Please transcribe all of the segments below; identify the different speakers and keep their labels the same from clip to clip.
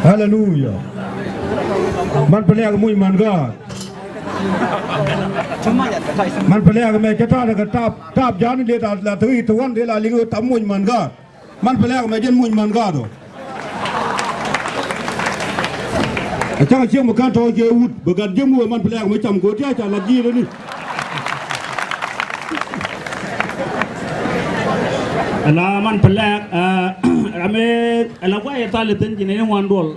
Speaker 1: Hallelujah. Man pelak muy man God. Man pelak me kita ada tap jangan dia dah teri tuan dia lah lingu tamu man God. Man pelak me jen muy man God tu. Jangan siapa makan tahu je ud begat jemu man pelak macam kau dia macam lagi ni.
Speaker 2: Ala man pelak ame ala wa ya tale ten jine wan dol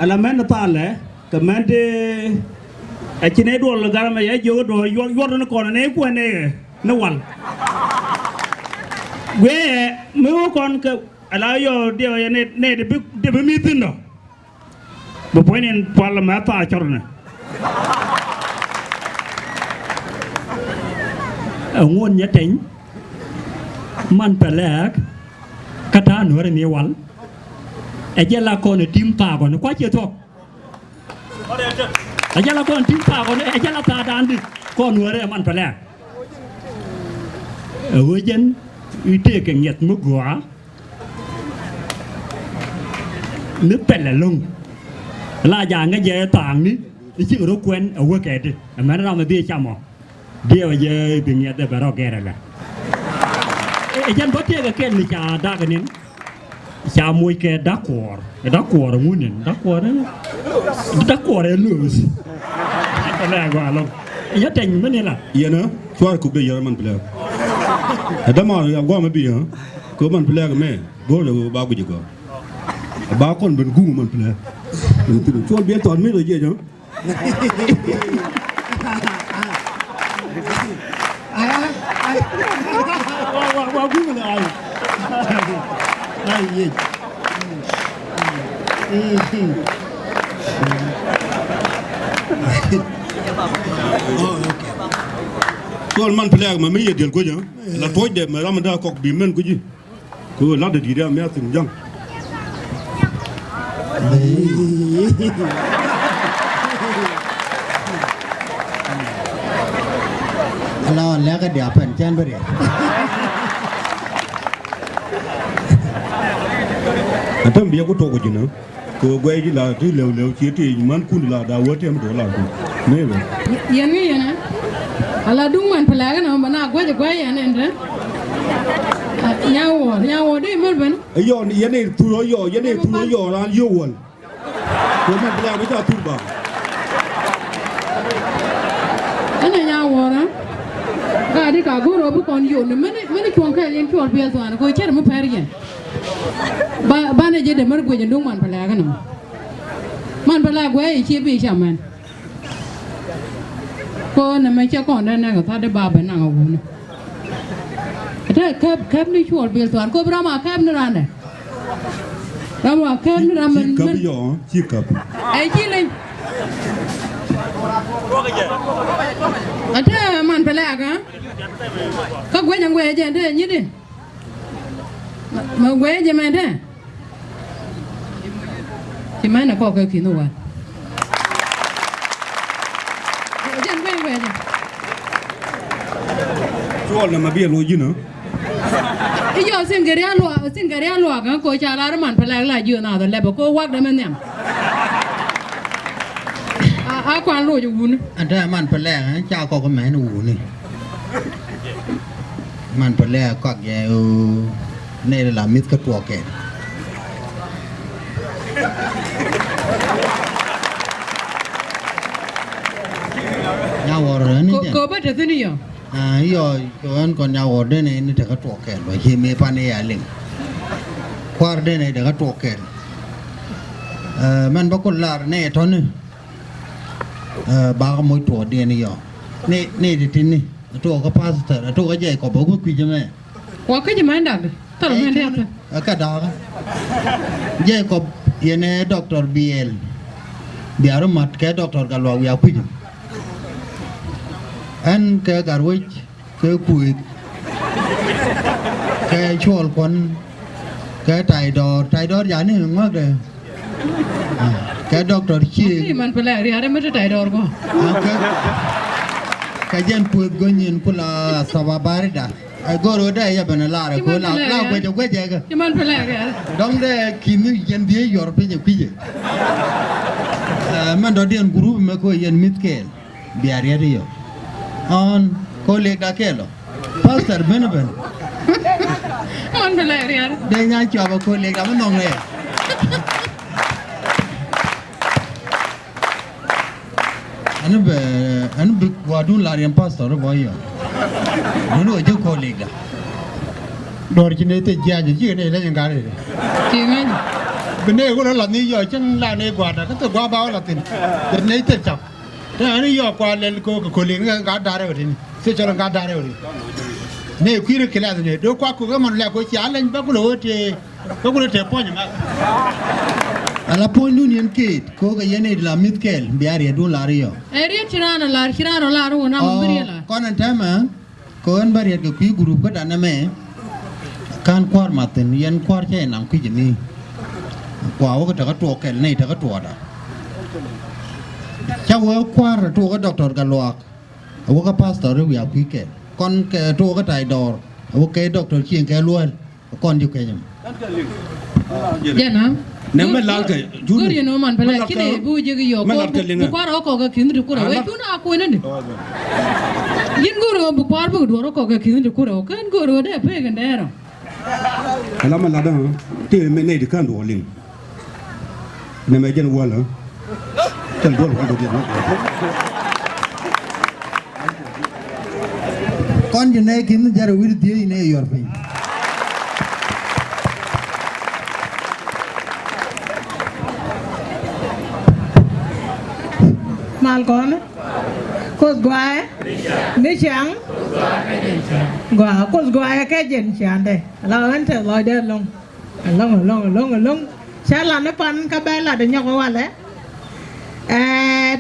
Speaker 2: ala men tale ke men de a jine dol garama ya jogo do yor no ko ne ko ne no wal we me kon ke ala yo de ya ne de be mi tindo bo poinen parlement ta chorna ngon nya ten man pelak kata nuare ni wal ejela kon tim ta kon kwa che to ejela kon tim ta kon ejela ta dandi kon nuare man pelak ejen ite ke nyet mu gwaนึกเป็นละลงลาจางก็เยอะต่างนี่ชื่อรกเว้นเอาไว้แก่ดิแม้เราไม่เบี้ยจำหรอเบี้ยเยอะเป็นเงี้ยแต่เราแก่แล้วยันพอเที่ยงแก่นี่จะได้กันนี่จะมวยแก่ดักวอร์งูเนี่ยดักวอร์เลยลูสก็แรงกว่าลงยันแต่งมันนี่ล่ะ
Speaker 1: เยอะนะช่วยคุกได้เยอะมันไปแล้วแต่มาอย่างว่าไม่เบี้ยก็มันไปแล้วก็แม่ก็เลยบ้ากูจีก็บ้าคนเป็นกู้มันไปแล้วช่วยเบี้ยตอนไม่เลยเยอะเนาะ
Speaker 2: ว่าพูดอะไรไอ้ยี่
Speaker 1: ก็มันเพลงมันไม่เยอะเดียวก็ยังแล้วตัวเด็กมันเรามันได้กอกบีมันก็ยี่ก็เราเด็ดดีได้ไม่ถึงยัง
Speaker 3: เราแล้วก็เดี๋ยวเพิ่นแจ้งไปเดี๋ยว
Speaker 1: ถ้าเบี้ยก็โตกว่าจีนะก็ไว้ที่ลาที่เร็วๆเชี่ยที่มันคุ้นลาดาวเทียมตัวลาดูไม่เลย
Speaker 4: ยังไงนะอะไรดูมันเพลกันนะมันน่ากว่าจะกว่าอย่างนั้นนะยาวได้เหมือนกัน
Speaker 1: ไอ้ย้อนยันนี่ทุรยอยันนี่ทุรยอร้านโยวนผมมันเพลงไม่ใช่ทุบบ้า
Speaker 4: อันนี้ยาวนะก็ได้ก็กูรู้บุคคลอยู่เนี่ยไม่ได้ชวนใครเลี้ยงชวนเพียรส่วนกูเชื่อมันแพ้ยังบ้านเนี่ยจะเดี๋ยวมันกูจะดูมันเพลกันนะมันเพลกูไอ้ชีวิตช่างมันก็เนี่ยไม่เชื่อก่อนได้นะก็ถ้าได้บาเป็นนางเอาหุ่นถ้าแคบนี่ชวนเพียรส่วนกูพระมาแคบนี่ร้านเนี่ยเราว่าแคบนี่ร้านมัน
Speaker 1: กับยอชีกับ
Speaker 4: ไอ้ชีเลยถ้ามันไปแล้วกันก็เว้ยยังเว้ยจะได้ยี่ดิมาเว้ยจะมาได้ที่มันน่ะก็เคยคิดว่าจะเว้ยจ้ะ
Speaker 1: ช่วยมาเบี้ยรู้ยี่เนาะ
Speaker 4: ไอ้ยอสิ่งเกลียรัวกันก็จะลาร์มันไปแล้วละยืนเอาแต่แล้วก็วักได้มันเนี่ยอาความรู้อยู่วุ้น
Speaker 3: อันนั้นมันเป็นแรกนะเจ้าก็แม่หนูนี่มันเป็นแรกก็แย่ในระดับมิตรก็ตัวแก่ยาวอร์นี่
Speaker 4: ก็ไม่ได้ที่นี่อ่ะ
Speaker 3: ย่อก่อนยาวอร์ได้ในนี่แต่ก็ตัวแก่เลยเฮมีปานนี่อะไรควาร์ได้ในแต่ก็ตัวแก่มันบางคนลาในท่อนนึงบางมวยตัวเดียนี่ย่อนี่ที่นี่ตัวก็พาสเตอร์ตัวก็ใหญ่กว่าบอกว่าคุยจะไหม
Speaker 4: ว่าก็จะไม่ดักตลอดไม่ได้
Speaker 3: ก็ดักใหญ่กว่ายันเน่ด็อกเตอร์บีเอลเบียร์มัดแค่ด็อกเตอร์กันว่าวิอาคุยอันแค่การวิ่งแค่คุย cái chùa con cái tài đo giá này ngót rồi cái doctor chi
Speaker 4: นี่มันเป็นแหล่เรียได้ไม่ได้ใจดอร์ก็
Speaker 3: cái dân puột gọi nhìn pula sababari đã go rồi đây ya bên là go la quay cho quay chơi cơ
Speaker 4: ที่มันเป็นแหล่เรีย
Speaker 3: dong đây kim dân đi Europe như kia mình đó điền group mà coi dân mít kẹl biar ya đi on colleague đã kẹl pastor bên
Speaker 4: มันเป็นแหล่เรีย
Speaker 3: đây ngay cho vào colleague đã mới nong này anh bị qua đun là riêng pastor rồi vậy nó nói cho colleague đã
Speaker 5: đôi khi này thì gia đình chị này là những cái này
Speaker 4: จริงไหม
Speaker 5: bên đây cũng là như vậy chẳng là này quả đó cái qua bao là tiền bên này thì chậm thế anh ấy qua lên cô liền cái gạt đá rồi thì sẽ cho nó gạt đá rồi này khi nó kia là này đôi qua cô cái mình là cô trả lên bác cô lỗi thì bác cô lỗi thì bao nhiêu mà
Speaker 3: ala point union kit ko ga yene la mitkel biar ya dun la rio
Speaker 4: เอเรียชิรานะลาชิรานะลารู้นะมันเป็นเรียละ
Speaker 3: kon antama ko an bariat ko pi group ko dana me kan kwar maten yen kwar che nam ki jini kwa wo ko ta to kel nei ta ko to da cha wo kwar to ko doctor ga loak wo ka pastor wi ya pi ke kon ke to ko tai dor wo ke doctor chien ke luon kon ju ke nyam
Speaker 4: เดี๋ยวนะ
Speaker 1: ne me lal ke
Speaker 4: กูเรียนมันเป็นแหล่คิดเลยบูจะกี่ยอกบุกวาร์ก็คิดดูกูเราไอ้ทุนอากูนั่นดิยินกูรู้บุกวาร์บุกดูเราก็คิดดูกูเราเกินกูรู้ได้เพื่อกันได้หรอ
Speaker 1: ala ma la da te me ne de kan do ling ne me jen wala tel do ko do de
Speaker 3: kon ju ne kin jar wir di ne yor pe
Speaker 6: mal con cos guai ni chang gua cos guai cái chuyện chán đây là anh thở lòi đơn lông sẽ là nó pan cái bé là để nhóc qua đấy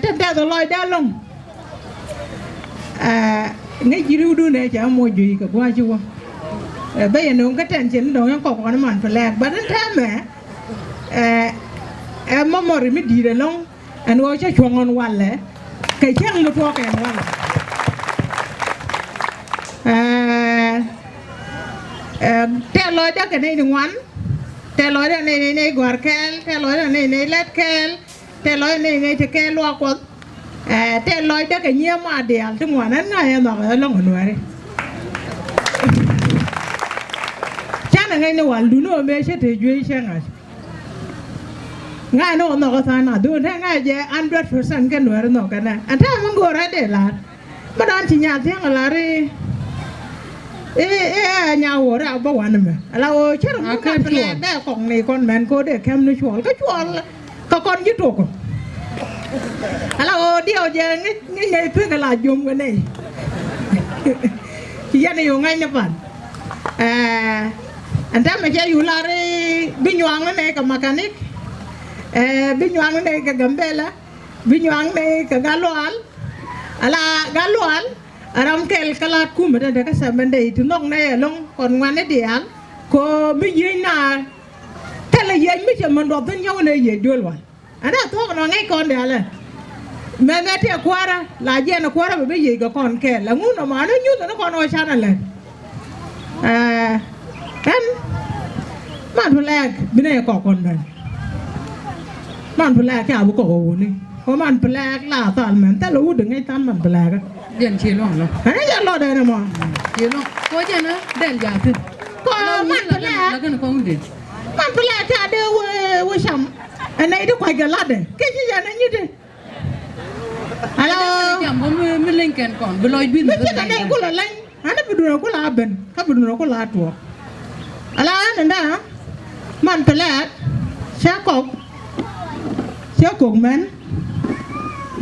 Speaker 6: trên đây rồi lòi đơn lông ngay chỉ đu này chả mua gì cả qua chưa bây giờ nó cái chuyện chuyện đó nó còn nó mặn phải lạc bắt đến thế mẹ em mà mới đi rồi lông anh nói cho chuông onวันเลยcái chân nó thua cáiวันแต่ลอยได้กันในหนึ่งวันแต่ลอยได้ในกวาดแคลแต่ลอยได้ในเล็ดแคลแต่ลอยในจะแคลลวกว่าแต่ลอยได้กันเยี่ยมมาเดียวถึงวันนั้นไงหนอกลงหัวเลยช่างไงในวันดูโน่ไม่ใช่ถือยุ่ยช่างไงง่ายโน่นก็ทานดูแท้ง่ายเยอะ100%กันหน่วยนอกกันนะอันถ้ามันกูอะไรเด็ดละมาดานชิญญาเที่ยงอะไรญาหัวเราบ้าวันมั้ยเราเชื่อมันก็เป็นได้ของในคนแมนก็ได้แคมป์ในชัวร์ก็ชัวร์ก็คนยึดถูกเราเดียวเยอะง่ายเพื่อนกันหลายยมกันนี่ที่ยันอยู่ง่ายนะปันอันถ้าไม่ใช่อยู่ลารีบินยวงนั่นเองกับมาการนิกbinyuang ne ka gambela binyuang ne ka galwal ala galwal aram kel kala kum da ka samande itu nok ne long kon ngane dial ko mi yina tele yen mi che man do tan yaw ne ye dolwal ada to no ngai kon de ala me te kwara la je na kwara be ye ga kon kel la ngu no ma no nyu no kon o chana le kan man hulak bine ko kon danมันเป็นแรกแค่บุกโอ้นี่เพราะมันเป็นแรกล่าตอนมันแต่รู้ถึงไอ้ตั้มมันเป็นแรกอะ
Speaker 4: เรียนเชียร์ล่องแล้ว
Speaker 6: เฮ้ยจะรอได้นะมั้ง
Speaker 4: เชียร์ล่องก็เจนะเด่นยาขึ้น
Speaker 6: ก็มันเป็นแรก
Speaker 4: แล้วก็นึกว่ามันเด่น
Speaker 6: มันเป็นแรกแค่เดียวเว้ยช้ำอันไหนทุกคนก็ลัดเลยแค่ที่จะนั่นยืดเลยฮัลโหล
Speaker 4: จำว่าไม่เล่นกันก่อนไปลอยบิน
Speaker 6: ไม่ใช่กันไหนกูละเล่นอันนั้นไปดูเรากูลาเป็นถ้าไปดูเรากูลาตัวอะไรนั่นได้มันเป็นแรกเช้ากบเช้ากงมัน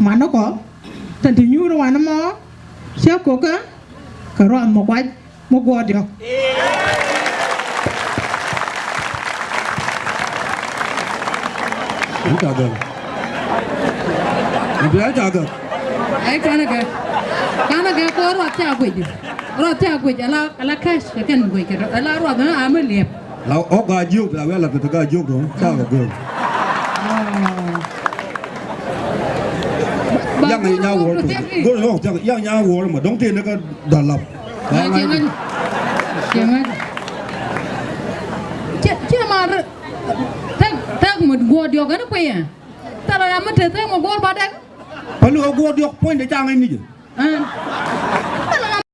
Speaker 6: มันnó có thành thì nhu rồi nó mò xéo cổ cả rồi một quay một quạt được
Speaker 1: Hãy subscribe cho kênh Ghiền Mì Gõ để không bỏ lỡ những video hấp dẫn.
Speaker 4: ai kana ga ko ro ta gwe rồi theo quỷ là cash cái cần quỷ cái là rồi nó mới liệp
Speaker 1: เราออกกายุกเราเวลาเป็นตะกายุกเนาะเจ้ากับเกินยังไงยาวหัวกูร้องจังยังยาวหัวมาดงเตียนก็ดาลับ
Speaker 4: Jangan Cik mar tak mud gua dia kan apa ya? Tara amat tak mau gua badan.
Speaker 1: พอลูกกูยกพ้นได้จ้างไอ้นี่
Speaker 4: Ah.